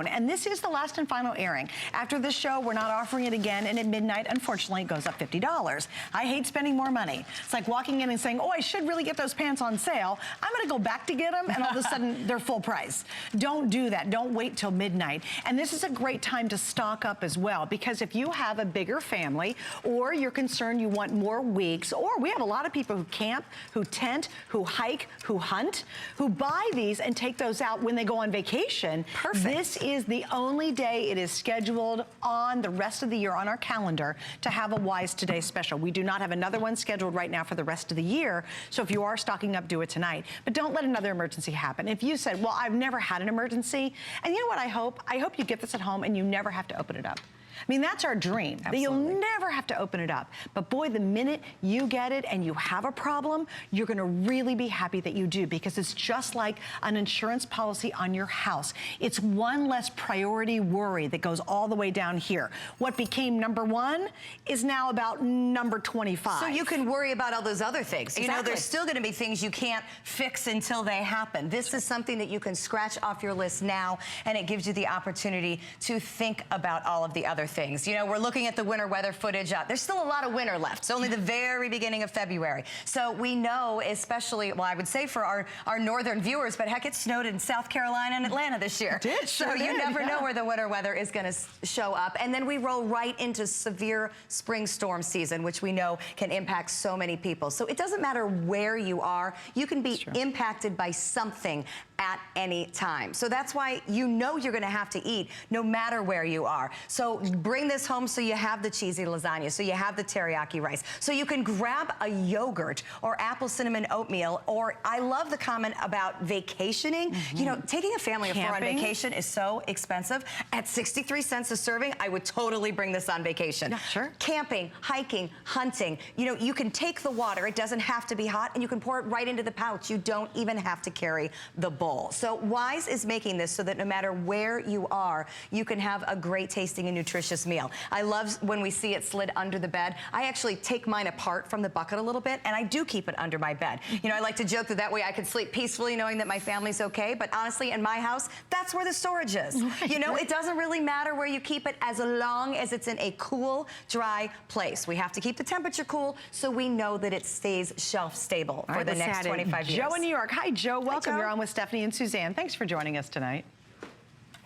And this is the last and final airing. After this show, we're not offering it again, and at midnight, unfortunately, it goes up $50. I hate spending more money. It's like walking in and saying, oh, I should really get those pants on sale. I'm gonna go back to get them, and all of a sudden, they're full price. Don't do that. Don't wait till midnight. And this is a great time to stock up as well, because if you have a bigger family, or you're concerned you want more weeks, or we have a lot of people who camp, who tent, who hike, who hunt, who buy these and take those out when they go on vacation. Perfect. This is the only day it is scheduled on the rest of the year on our calendar to have a Wise Today special. We do not have another one scheduled right now for the rest of the year, so if you are stocking up, do it tonight. But don't let another emergency happen. If you said, well, I've never had an emergency, and you know what I hope? I hope you get this at home and you never have to open it up. I mean, that's our dream, that you'll never have to open it up. But boy, the minute you get it and you have a problem, you're gonna really be happy that you do, because it's just like an insurance policy on your house. It's one less priority worry that goes all the way down here. What became number 1 is now about number 25. So you can worry about all those other things. Exactly. You know, there's still gonna be things you can't fix until they happen. This is something that you can scratch off your list now, and it gives you the opportunity to think about all of the other things. You know, we're looking at the winter weather footage. There's still a lot of winter left. It's only the very beginning of February. So we know, especially, well, I would say for our northern viewers, but heck, it snowed in South Carolina and Atlanta this year. It did, so you never know where the winter weather is going to show up. And then we roll right into severe spring storm season, which we know can impact so many people. So it doesn't matter where you are, you can be impacted by something at any time. So that's why you know you're gonna have to eat no matter where you are. So bring this home so you have the cheesy lasagna, so you have the teriyaki rice, so you can grab a yogurt or apple cinnamon oatmeal, or I love the comment about vacationing. You know, taking a family of 4 on vacation is so expensive. At 63 cents a serving, I would totally bring this on vacation. Yeah, sure. Camping, hiking, hunting, you know, you can take the water, it doesn't have to be hot, and you can pour it right into the pouch. You don't even have to carry the bowl. So Wise is making this so that no matter where you are, you can have a great tasting and nutritious meal. I love when we see it slid under the bed. I actually take mine apart from the bucket a little bit, and I do keep it under my bed. You know, I like to joke that way I can sleep peacefully knowing that my family's okay, but honestly, in my house, that's where the storage is. You know, it doesn't really matter where you keep it as long as it's in a cool, dry place. We have to keep the temperature cool so we know that it stays shelf stable for the next 25 years. Joe in New York. Hi, Joe. Welcome. Joe. You're on with Stephanie and Suzanne. Thanks for joining us tonight.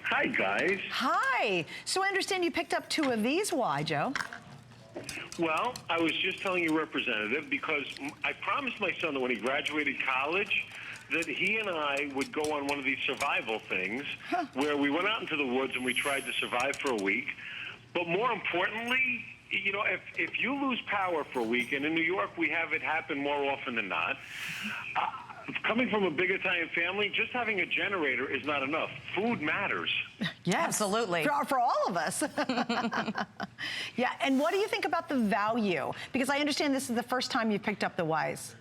Hi, guys. Hi. So I understand you picked up 2 of these. Why, Joe? Well, I was just telling your representative because I promised my son that when he graduated college that he and I would go on one of these survival things where we went out into the woods and we tried to survive for a week. But more importantly, you know, if you lose power for a week, and in New York we have it happen more often than not, coming from a big Italian family, just having a generator is not enough. Food matters. Yes, absolutely. For all of us. Yeah, and what do you think about the value? Because I understand this is the first time you picked up the Wise.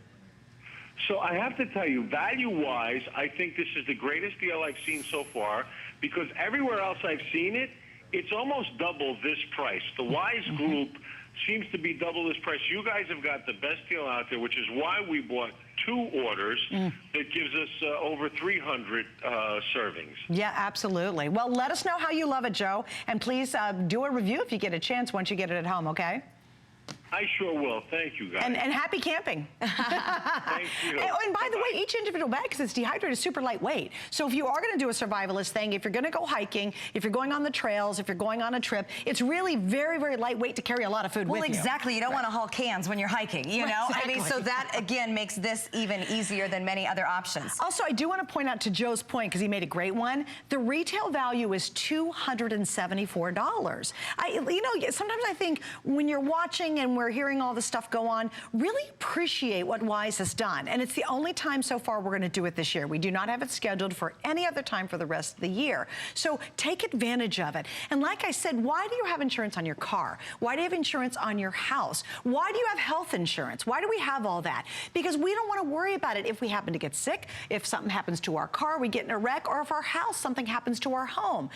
So I have to tell you, value-wise, I think this is the greatest deal I've seen so far, because everywhere else I've seen it, it's almost double this price. The Wise Group seems to be double this price. You guys have got the best deal out there, which is why we bought 2 orders that gives us over 300 servings. Yeah, absolutely. Well, let us know how you love it, Joe. And please do a review if you get a chance once you get it at home, okay? I sure will. Thank you, guys. And happy camping. Thank you. And by the way, each individual bag, because it's dehydrated, is super lightweight. So if you are going to do a survivalist thing, if you're going to go hiking, if you're going on the trails, if you're going on a trip, it's really very, very lightweight to carry a lot of food with you. Well, exactly. You don't want to haul cans when you're hiking, you know? Exactly. I mean, so that, again, makes this even easier than many other options. Also, I do want to point out to Joe's point, because he made a great one, the retail value is $274. You know, sometimes I think when you're watching and we're hearing all this stuff go on, really appreciate what Wise has done. And it's the only time so far we're going to do it this year. We do not have it scheduled for any other time for the rest of the year. So take advantage of it. And like I said, why do you have insurance on your car? Why do you have insurance on your house? Why do you have health insurance? Why do we have all that? Because we don't want to worry about it if we happen to get sick, if something happens to our car, we get in a wreck, or if our house, something happens to our home.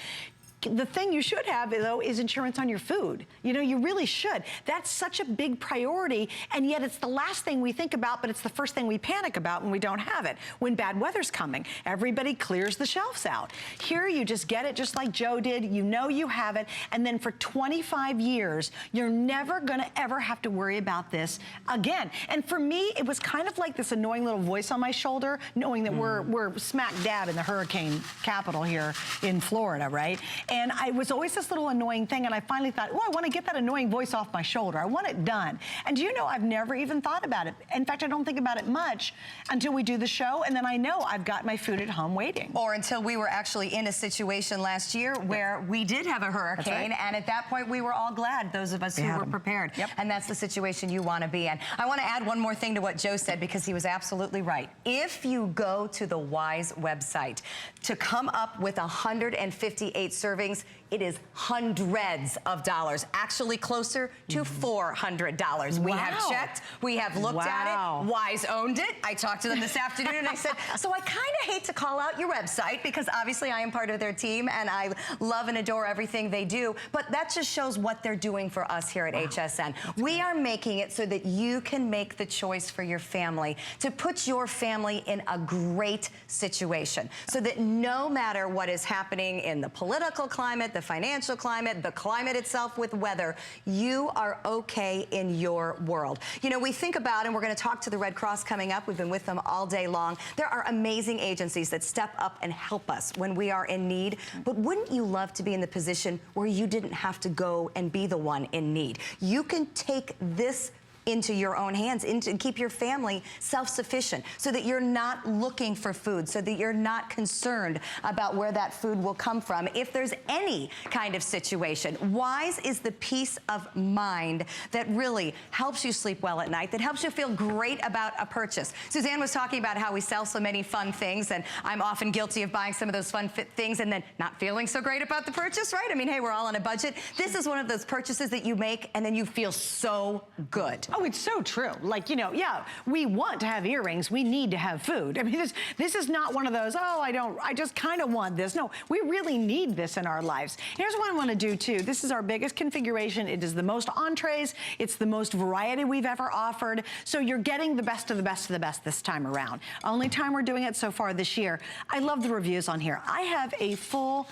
The thing you should have, though, is insurance on your food. You know, you really should. That's such a big priority, and yet it's the last thing we think about, but it's the first thing we panic about when we don't have it. When bad weather's coming, everybody clears the shelves out. Here, you just get it just like Joe did. You know you have it, and then for 25 years, you're never gonna ever have to worry about this again. And for me, it was kind of like this annoying little voice on my shoulder, knowing that we're smack dab in the hurricane capital here in Florida, right? And I was always this little annoying thing, and I finally thought, oh, I want to get that annoying voice off my shoulder. I want it done. And do you know, I've never even thought about it. In fact, I don't think about it much until we do the show, and then I know I've got my food at home waiting. Or until we were actually in a situation last year where we did have a hurricane, and at that point we were all glad, those of us who were prepared. Yep. And that's the situation you want to be in. I want to add one more thing to what Joe said, because he was absolutely right. If you go to the Wise website to come up with 158 servings, it is hundreds of dollars, actually closer to $400. We have checked, we have looked at it. Wise owned it. I talked to them this afternoon and I said, so I kind of hate to call out your website because obviously I am part of their team and I love and adore everything they do, but that just shows what they're doing for us here at HSN. We are making it so that you can make the choice for your family to put your family in a great situation so that no matter what is happening in the political climate, the financial climate, the climate itself with weather, you are okay in your world. You know, we think about, and we're going to talk to the Red Cross coming up, we've been with them all day long. There are amazing agencies that step up and help us when we are in need, but wouldn't you love to be in the position where you didn't have to go and be the one in need? You can take this into your own hands, and keep your family self-sufficient so that you're not looking for food, so that you're not concerned about where that food will come from. If there's any kind of situation, Wise is the peace of mind that really helps you sleep well at night, that helps you feel great about a purchase. Suzanne was talking about how we sell so many fun things, and I'm often guilty of buying some of those fun things and then not feeling so great about the purchase, right? I mean, hey, we're all on a budget. This is one of those purchases that you make and then you feel so good. Oh, it's so true. Like, you know, yeah, we want to have earrings. We need to have food. I mean, this is not one of those, oh, I just kind of want this. No, we really need this in our lives. Here's what I want to do, too. This is our biggest configuration. It is the most entrees. It's the most variety we've ever offered. So you're getting the best of the best of the best this time around. Only time we're doing it so far this year. I love the reviews on here. I have a full,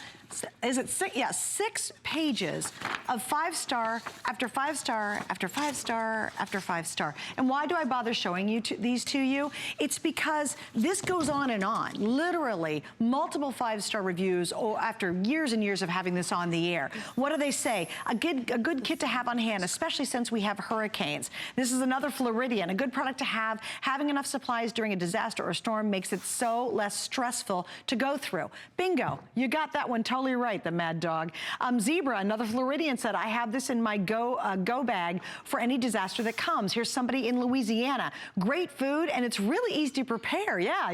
is it six? Yeah, 6 pages of 5-star after 5-star after 5-star after 5-star. And why do I bother showing you these to you? It's because this goes on and on. Literally, multiple 5-star reviews after years and years of having this on the air. What do they say? A good kit to have on hand, especially since we have hurricanes. This is another Floridian, a good product to have. Having enough supplies during a disaster or storm makes it so less stressful to go through. Bingo, you got that one totally right, the mad dog. Zebra, another Floridian, said, I have this in my go bag for any disaster that comes. Here's somebody in Louisiana. Great food, and it's really easy to prepare. Yeah,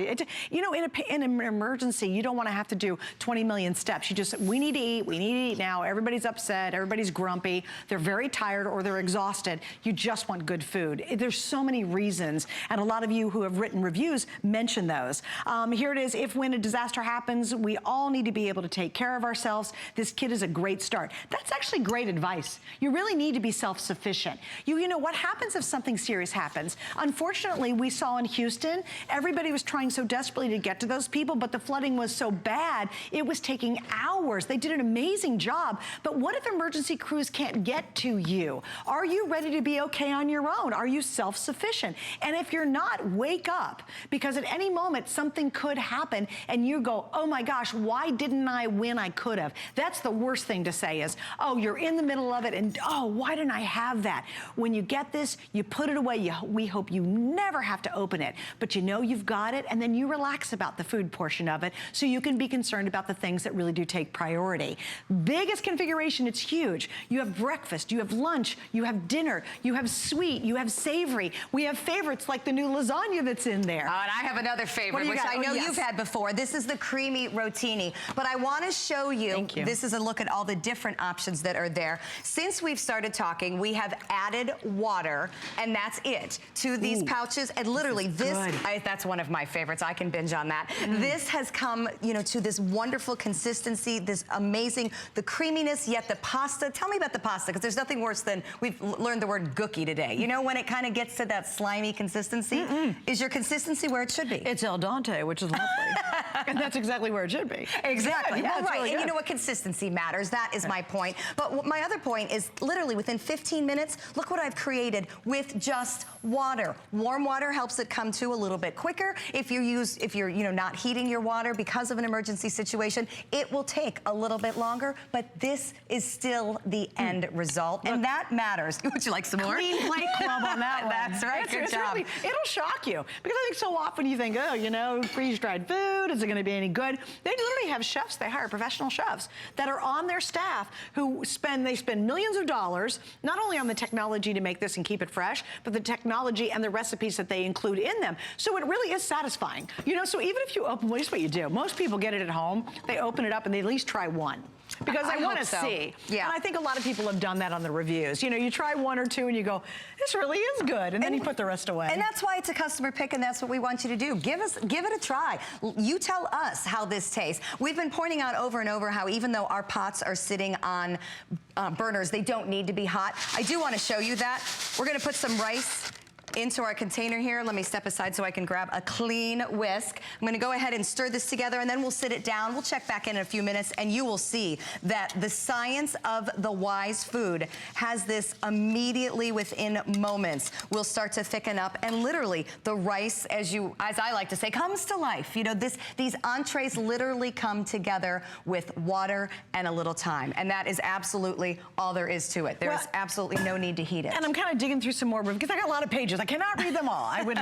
you know, in an emergency, you don't want to have to do 20 million steps. You just, we need to eat now. Everybody's upset, everybody's grumpy, they're very tired or they're exhausted. You just want good food. There's so many reasons, and a lot of you who have written reviews mention those. Here it is, if when a disaster happens, we all need to be able to take care of ourselves. This kit is a great start. That's actually great advice. You really need to be self-sufficient. You know, what happens if something serious happens? Unfortunately, we saw in Houston, everybody was trying so desperately to get to those people, but the flooding was so bad, it was taking hours. They did an amazing job, but what if emergency crews can't get to you? Are you ready to be okay on your own? Are you self-sufficient? And if you're not, wake up, because at any moment, something could happen, and you go, oh my gosh, why didn't I when I could have? That's the worst thing to say is, oh, you're in the middle of it, and oh, why didn't I have that? When you get this, you put it away. We hope you never have to open it, but you know you've got it, and then you relax about the food portion of it so you can be concerned about the things that really do take priority. Biggest configuration, it's huge. You have breakfast, you have lunch, you have dinner, you have sweet, you have savory. We have favorites like the new lasagna that's in there. And I have another favorite, which I know you've had before. This is the creamy rotini, but I want to show you. Thank you. This is a look at all the different options that are there. Since we've started talking, we have added water, and that's it, to these pouches. And literally, that's one of my favorites. I can binge on that. This has come, you know, to this wonderful consistency, this amazing, the creaminess, yet the pasta. Tell me about the pasta, because there's nothing worse than, we've learned the word gooky today. You know, when it kind of gets to that slimy consistency? Is your consistency where it should be? It's al dente, which is lovely. And that's exactly where it should be. Exactly. Yeah, well, right. Really and you know what? Consistency matters. That is my point. But my other point is literally within 15 minutes, look what I've created with just water. Warm water helps it come to a little bit quicker. If you're you know, not heating your water because of an emergency situation, it will take a little bit longer, but this is still the end result. And that matters. Would you like some more? Clean plate club on that one. That's right. Good job. Really, it'll shock you, because I think so often you think, oh, you know, freeze-dried food, is it going to be any good? They literally have chefs, they hire professional chefs that are on their staff who spend millions of dollars, not only on the technology to make this and keep it fresh, but the technology and the recipes that they include in them. So it really is satisfying. You know, so even if you open, well, here's what you do. Most people get it at home, they open it up and they at least try one. Because I want to see. Yeah. And I think a lot of people have done that on the reviews. You know, you try one or two and you go, this really is good. And then you put the rest away. And that's why it's a customer pick, and that's what we want you to do. Give it a try. You tell us how this tastes. We've been pointing out over and over how even though our pots are sitting on burners, they don't need to be hot. I do want to show you that. We're going to put some rice into our container here. Let me step aside so I can grab a clean whisk. I'm gonna go ahead and stir this together, and then we'll sit it down. We'll check back in a few minutes, and you will see that the science of the Wise food has this immediately within moments. We'll start to thicken up, and literally the rice, as I like to say, comes to life. You know, these entrees literally come together with water and a little time, and that is absolutely all there is to it. There is absolutely no need to heat it. And I'm kind of digging through some more, because I got a lot of pages. I cannot read them all. I would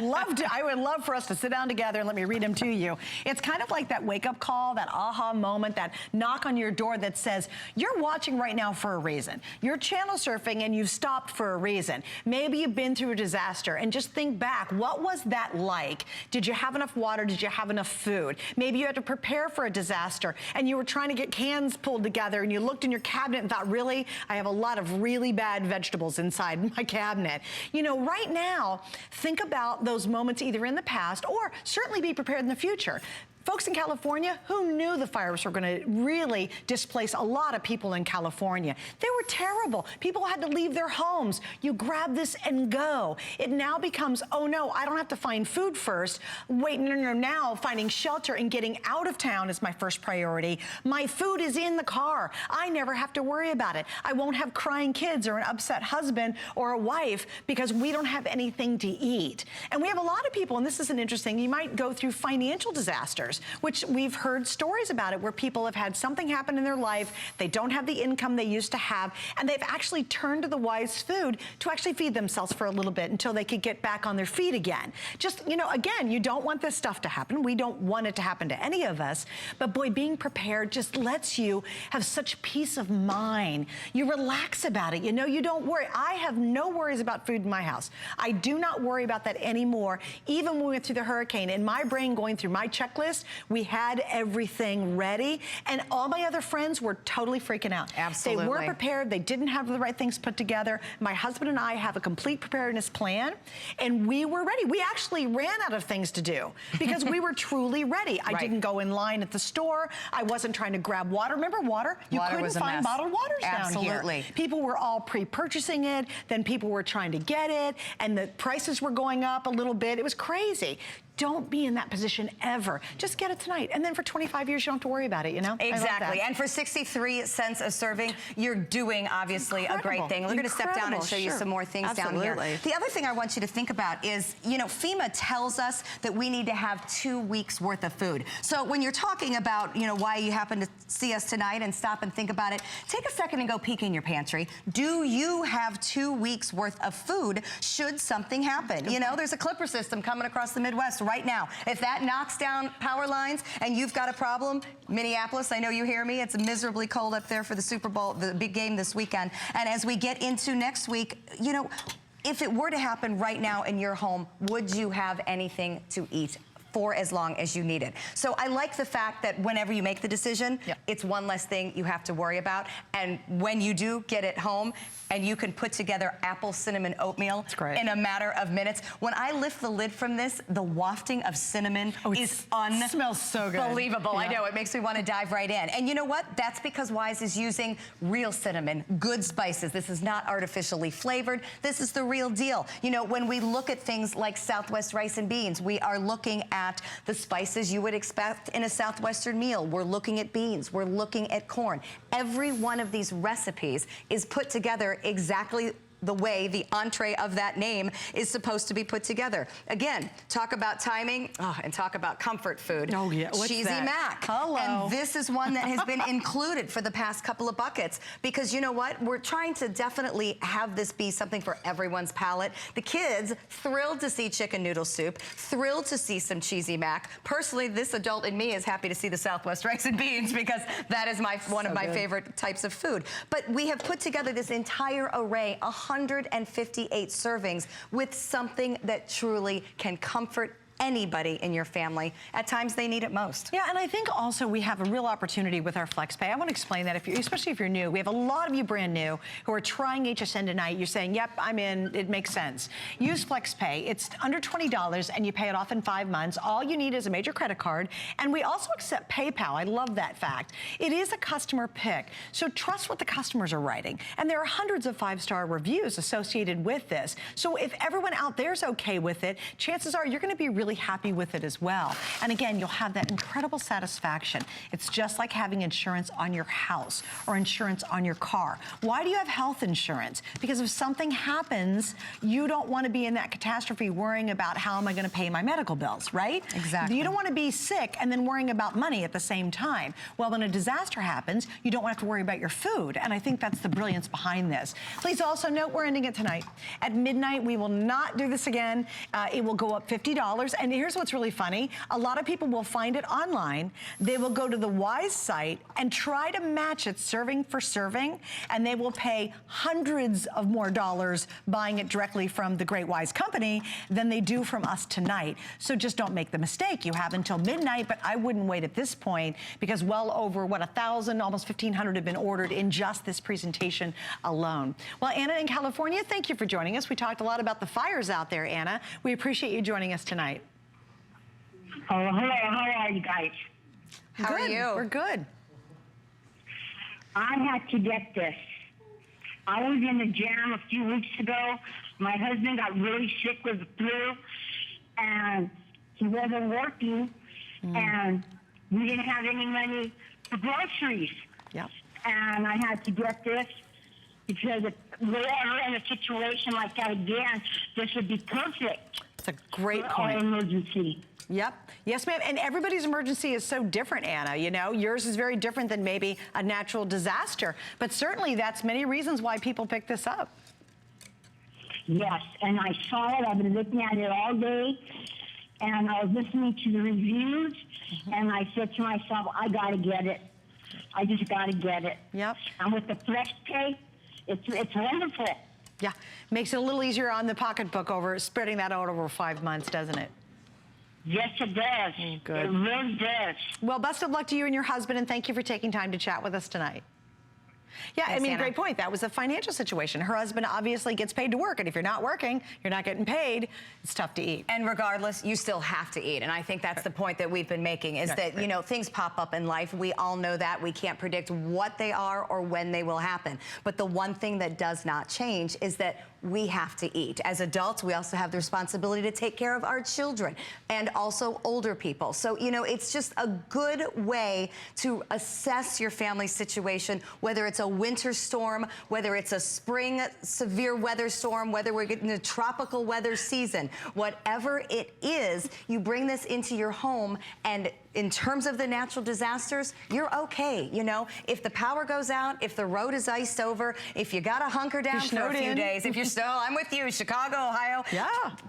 love for us to sit down together and let me read them to you. It's kind of like that wake-up call, that aha moment, that knock on your door that says, you're watching right now for a reason. You're channel surfing and you've stopped for a reason. Maybe you've been through a disaster, and just think back. What was that like? Did you have enough water? Did you have enough food? Maybe you had to prepare for a disaster and you were trying to get cans pulled together, and you looked in your cabinet and thought, really? I have a lot of really bad vegetables inside my cabinet. You know, right now, think about those moments either in the past, or certainly be prepared in the future. Folks in California, who knew the fires were going to really displace a lot of people in California? They were terrible. People had to leave their homes. You grab this and go. It now becomes, oh no, I don't have to find food first. Wait, no, now finding shelter and getting out of town is my first priority. My food is in the car. I never have to worry about it. I won't have crying kids or an upset husband or a wife because we don't have anything to eat. And we have a lot of people, and this is an interesting, you might go through financial disasters, which we've heard stories about it, where people have had something happen in their life, they don't have the income they used to have, and they've actually turned to the Wise food to actually feed themselves for a little bit until they could get back on their feet again. Just, you know, again, you don't want this stuff to happen. We don't want it to happen to any of us, but boy, being prepared just lets you have such peace of mind. You relax about it. You know, you don't worry. I have no worries about food in my house. I do not worry about that anymore. Even when we went through the hurricane, in my brain going through my checklist, we had everything ready, and all my other friends were totally freaking out. Absolutely. They weren't prepared. They didn't have the right things put together. My husband and I have a complete preparedness plan, and we were ready. We actually ran out of things to do because we were truly ready. I didn't go in line at the store. I wasn't trying to grab water. Remember water? You couldn't find bottled waters down here. People were all pre-purchasing it. Then people were trying to get it, and the prices were going up a little bit. It was crazy. Don't be in that position ever. Just get it tonight. And then for 25 years, you don't have to worry about it, you know? Exactly. And for 63 cents a serving, you're doing, obviously, a great thing. We're going to step down and show you some more things down here. The other thing I want you to think about is, you know, FEMA tells us that we need to have 2 weeks worth of food. So when you're talking about, you know, why you happen to see us tonight and stop and think about it, take a second and go peek in your pantry. Do you have 2 weeks worth of food should something happen? You know, there's a clipper system coming across the Midwest right now. If that knocks down power lines and you've got a problem, Minneapolis, I know you hear me, it's miserably cold up there for the Super Bowl, the big game this weekend. And as we get into next week, you know, if it were to happen right now in your home, would you have anything to eat for as long as you need it. So I like the fact that whenever you make the decision, it's one less thing you have to worry about. And when you do get it home, and you can put together apple cinnamon oatmeal in a matter of minutes. When I lift the lid from this, the wafting of cinnamon is smells so good. Unbelievable. I know, it makes me want to dive right in. And you know what? That's because Wise is using real cinnamon, good spices. This is not artificially flavored. This is the real deal. You know, when we look at things like Southwest rice and beans, we are looking at the spices you would expect in a Southwestern meal. We're looking at beans. We're looking at corn. Every one of these recipes is put together exactly the way the entree of that name is supposed to be put together. Again, talk about timing and talk about comfort food. Oh yeah, what's Cheesy that? Mac. Hello. And this is one that has been included for the past couple of buckets because you know what? We're trying to definitely have this be something for everyone's palate. The kids thrilled to see chicken noodle soup, thrilled to see some Cheesy Mac. Personally, this adult in me is happy to see the Southwest rice and beans because that is one of my favorite types of food. But we have put together this entire array, 158 servings with something that truly can comfort anybody in your family at times they need it most. Yeah, and I think also we have a real opportunity with our FlexPay. I want to explain that, especially if you're new. We have a lot of you brand new who are trying HSN tonight. You're saying, yep, I'm in, it makes sense. Use FlexPay. It's under $20 and you pay it off in 5 months. All you need is a major credit card. And we also accept PayPal. I love that fact. It is a customer pick. So trust what the customers are writing. And there are hundreds of 5-star reviews associated with this. So if everyone out there's okay with it, chances are you're going to be really happy with it as well. And again, you'll have that incredible satisfaction. It's just like having insurance on your house or insurance on your car. Why do you have health insurance? Because if something happens, you don't want to be in that catastrophe worrying about how am I going to pay my medical bills, right? Exactly. You don't want to be sick and then worrying about money at the same time. Well, when a disaster happens, you don't have to worry about your food. And I think that's the brilliance behind this. Please also note we're ending it tonight. At midnight, we will not do this again. It will go up $50. And here's what's really funny. A lot of people will find it online. They will go to the Wise site and try to match it serving for serving, and they will pay hundreds of more dollars buying it directly from the Great Wise Company than they do from us tonight. So just don't make the mistake. You have until midnight, but I wouldn't wait at this point because well over, 1,000, almost 1,500 have been ordered in just this presentation alone. Well, Anna in California, thank you for joining us. We talked a lot about the fires out there, Anna. We appreciate you joining us tonight. Oh, hello. How are you guys? How are you? We're good. I had to get this. I was in the jam a few weeks ago. My husband got really sick with the flu, and he wasn't working, and we didn't have any money for groceries. Yep. And I had to get this because if we're ever in a situation like that again, this would be perfect. It's a great for point. our emergency. Yep. Yes, ma'am. And everybody's emergency is so different, Anna. You know, yours is very different than maybe a natural disaster. But certainly that's many reasons why people pick this up. Yes, and I saw it. I've been looking at it all day, and I was listening to the reviews, and I said to myself, I got to get it. I just got to get it. Yep. And with the FlexPay, it's wonderful. Yeah. Makes it a little easier on the pocketbook over spreading that out over 5 months, doesn't it? Yes, it does. Good. It really does. Well, best of luck to you and your husband, and thank you for taking time to chat with us tonight. Yeah, Thanks, I mean, Anna. great point. That was a financial situation. Her husband obviously gets paid to work, and if you're not working, you're not getting paid, it's tough to eat. And regardless, you still have to eat. And I think that's the point that we've been making is that, you know, things pop up in life. We all know that. We can't predict what they are or when they will happen. But the one thing that does not change is that we have to eat. As adults, we also have the responsibility to take care of our children and also older people. So, you know, it's just a good way to assess your family situation, whether it's a winter storm, whether it's a spring severe weather storm, whether we're getting a tropical weather season, whatever it is, you bring this into your home, and in terms of the natural disasters, you're okay. You know, if the power goes out, if the road is iced over, if you got to hunker down for a few days, if you're still, I'm with you, Chicago, Ohio,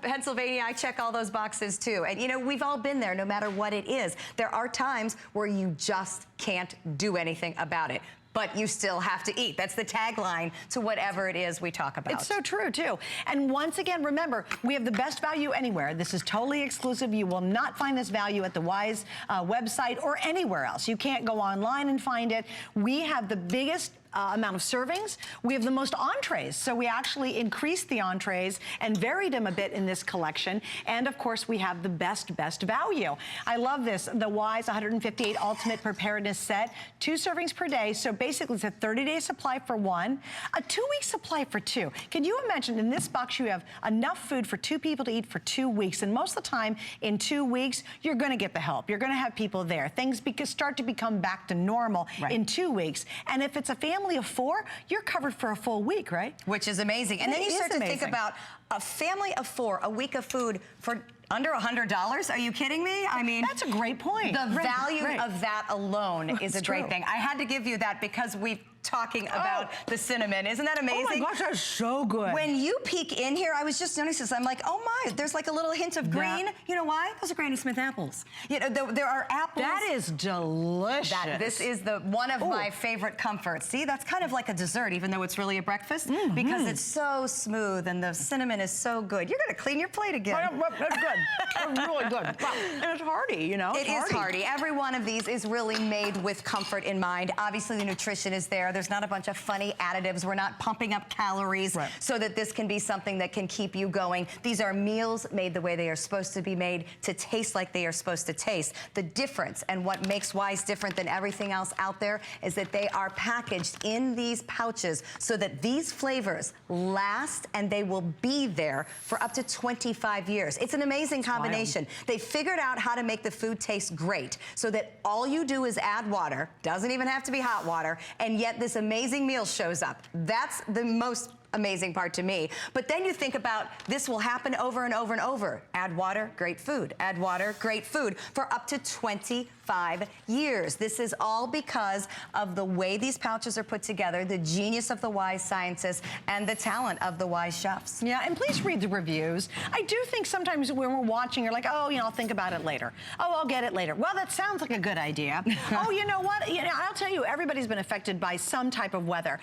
Pennsylvania, I check all those boxes too. And you know, we've all been there no matter what it is. There are times where you just can't do anything about it. but you still have to eat. That's the tagline to whatever it is we talk about. It's so true, too. And once again, remember, we have the best value anywhere. This is totally exclusive. You will not find this value at the Wise website or anywhere else. You can't go online and find it. We have the biggest amount of servings. We have the most entrees, so we actually increased the entrees and varied them a bit in this collection. And of course, we have the best value. I love this, the Wise 158 Ultimate Preparedness Set, 2 servings per day. So basically, it's a 30-day supply for 1, a 2-week supply for 2. Can you imagine in this box you have enough food for 2 people to eat for 2 weeks? And most of the time, in 2 weeks, you're going to get the help. You're going to have people there. Things start to become back to normal in 2 weeks. And if it's a family of 4, you're covered for a full week, right? Which is amazing. And then you start to think about a family of 4, a week of food for under $100? Are you kidding me? I mean, that's a great point. The value of that alone is a great thing. I had to give you that because we've talking about the cinnamon. Isn't that amazing? Oh my gosh, that's so good. When you peek in here, I was just noticing this. I'm like, oh my, there's like a little hint of green. You know why? Those are Granny Smith apples. You know, there are apples. That is delicious. This is one of my favorite comforts. See, that's kind of like a dessert, even though it's really a breakfast, because it's so smooth and the cinnamon is so good. You're gonna clean your plate again. That's good. That's really good. Wow. And it's hearty, you know. It is hearty. Every one of these is really made with comfort in mind. Obviously, the nutrition is there. There's not a bunch of funny additives. We're not pumping up calories so that this can be something that can keep you going. These are meals made the way they are supposed to be made to taste like they are supposed to taste. The difference and what makes Wise different than everything else out there is that they are packaged in these pouches so that these flavors last and they will be there for up to 25 years. It's an amazing combination. They figured out how to make the food taste great so that all you do is add water, doesn't even have to be hot water, and yet this amazing meal shows up. That's the most amazing part to me. But then you think about this will happen over and over and over. Add water, great food. Add water, great food for up to 25 years. This is all because of the way these pouches are put together, the genius of the Wise scientists, and the talent of the Wise chefs. Yeah, and please read the reviews. I do think sometimes when we're watching, you're like, oh, you know, I'll think about it later. Oh, I'll get it later. Well, that sounds like a good idea. Oh, you know what? You know, I'll tell you, everybody's been affected by some type of weather.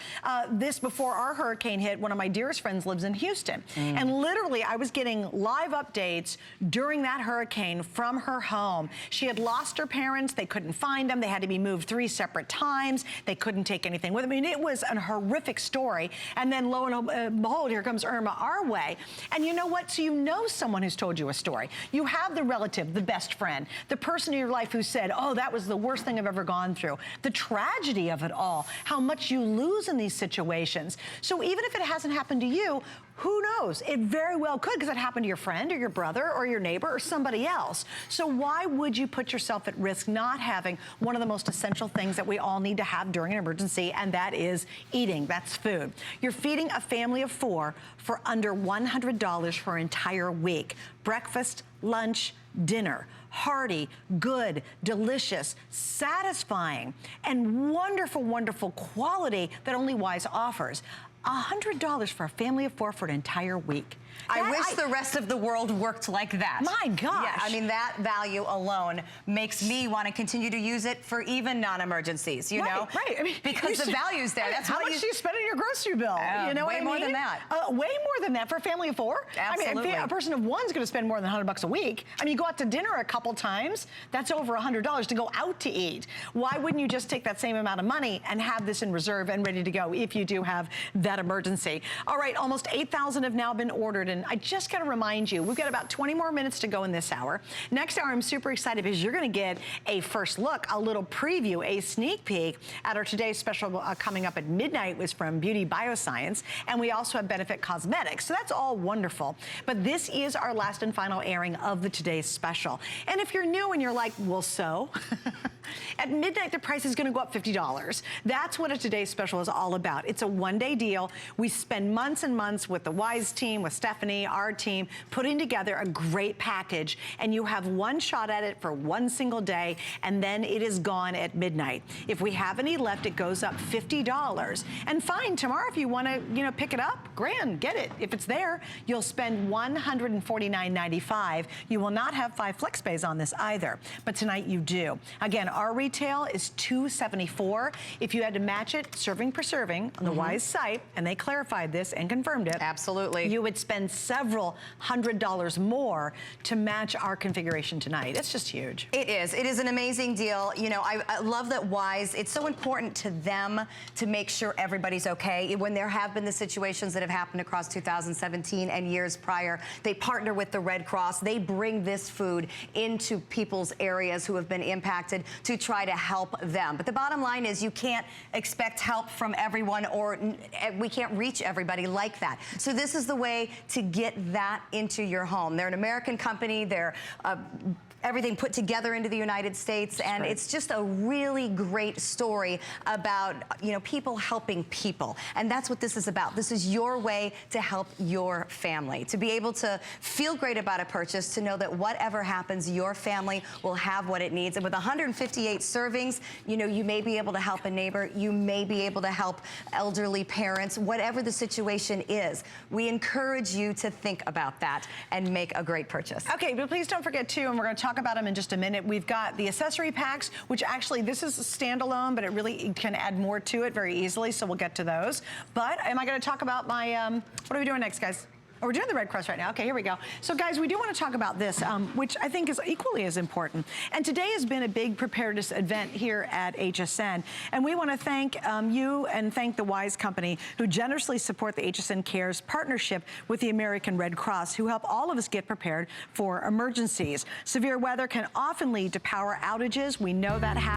Before our hurricane hit, one of my dearest friends lives in Houston. And literally, I was getting live updates during that hurricane from her home. She had lost her parents. They couldn't find them. They had to be moved 3 separate times. They couldn't take anything with them. I mean, it was a horrific story. And then lo and behold, here comes Irma our way. And you know what? So you know someone who's told you a story. You have the relative, the best friend, the person in your life who said, oh, that was the worst thing I've ever gone through. The tragedy of it all, how much you lose in these situations. So even if it hasn't happened to you, who knows? It very well could, because it happened to your friend or your brother or your neighbor or somebody else. So why would you put yourself at risk not having one of the most essential things that we all need to have during an emergency, and that is eating. That's food. You're feeding a family of 4 for under $100 for an entire week. Breakfast, lunch, dinner. Hearty, good, delicious, satisfying, and wonderful, wonderful quality that only Wise offers. $100 for a family of 4 for an entire week. I wish the rest of the world worked like that. My gosh. Yeah, I mean, that value alone makes me want to continue to use it for even non-emergencies, you know? Right. I mean, because the value's there. That's how much do you spend on your grocery bill? You know what I mean? Way more than that. Way more than that for a family of 4? Absolutely. I mean, a person of 1 is going to spend more than $100 a week. I mean, you go out to dinner a couple times, that's over $100 to go out to eat. Why wouldn't you just take that same amount of money and have this in reserve and ready to go if you do have that emergency? All right, almost 8,000 have now been ordered, and I just got to remind you, we've got about 20 more minutes to go in this hour. Next hour, I'm super excited because you're going to get a first look, a little preview, a sneak peek at our today's special coming up at midnight was from Beauty Bioscience, and we also have Benefit Cosmetics. So that's all wonderful. But this is our last and final airing of the today's special. And if you're new and you're like, well, so at midnight, the price is going to go up $50. That's what a today's special is all about. It's a one-day deal. We spend months and months with the Wise team, with staff Stephanie, our team, putting together a great package, and you have one shot at it for one single day, and then it is gone at midnight. If we have any left, it goes up $50. And fine, tomorrow if you want to, pick it up, grand, get it. If it's there, you'll spend $149.95. You will not have 5 flex pays on this either, but tonight you do. Again, our retail is $274. If you had to match it serving per serving on the Wise site, and they clarified this and confirmed it, absolutely, you would spend several $100s more to match our configuration tonight. It's just huge. It is. It is an amazing deal. I love that Wise, it's so important to them to make sure everybody's okay. When there have been the situations that have happened across 2017 and years prior, they partner with the Red Cross. They bring this food into people's areas who have been impacted to try to help them. But the bottom line is you can't expect help from everyone, or we can't reach everybody like that. So this is the way to get that into your home. They're an American company. They're everything put together into the United States, and it's just a really great story about people helping people, and that's what this is about. This is your way to help your family, to be able to feel great about a purchase, to know that whatever happens, your family will have what it needs. And with 158 servings, you may be able to help a neighbor, you may be able to help elderly parents, whatever the situation is. We encourage you to think about that and make a great purchase. Okay, but please don't forget too, and we're going to talk about them in just a minute. We've got the accessory packs, which actually this is a standalone, but it really can add more to it very easily, so we'll get to those. But am I going to talk about my, what are we doing next, guys? Oh, we're doing the Red Cross right now. Okay, here we go. So guys, we do want to talk about this, which I think is equally as important. And today has been a big preparedness event here at HSN. And we want to thank you and thank the Wise Company, who generously support the HSN Cares partnership with the American Red Cross, who help all of us get prepared for emergencies. Severe weather can often lead to power outages. We know that happens.